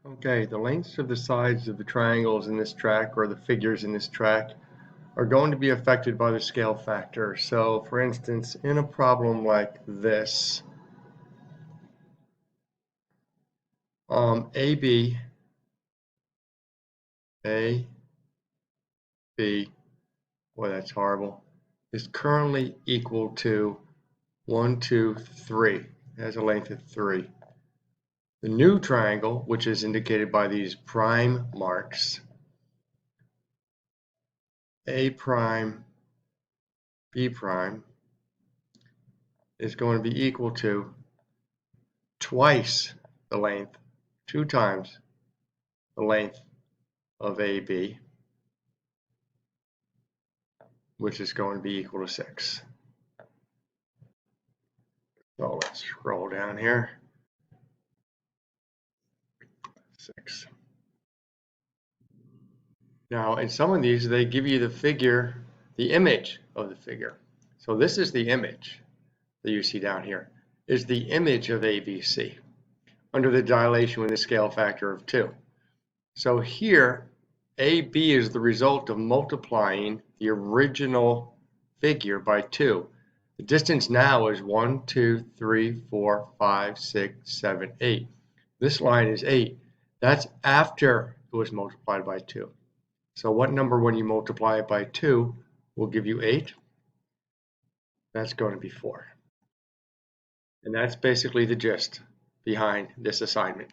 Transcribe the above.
Okay, the lengths of the sides of the triangles in this track or the figures in this track are going to be affected by the scale factor. So for instance, in a problem like this, AB, A, B, boy that's horrible, is currently equal to 1, 2, 3. It has a length of 3. The new triangle, which is indicated by these prime marks, A prime, B prime, is going to be equal to twice the length, 2 times the length of AB, which is going to be equal to 6. So let's scroll down here. 6. Now, in some of these, they give you the figure, the image of the figure. So this is the image that you see down here, is the image of ABC under the dilation with a scale factor of 2. So here, AB is the result of multiplying the original figure by 2. The distance now is 1, 2, 3, 4, 5, 6, 7, 8. This line is 8. That's after it was multiplied by 2. So what number when you multiply it by 2 will give you 8? That's going to be 4. And that's basically the gist behind this assignment.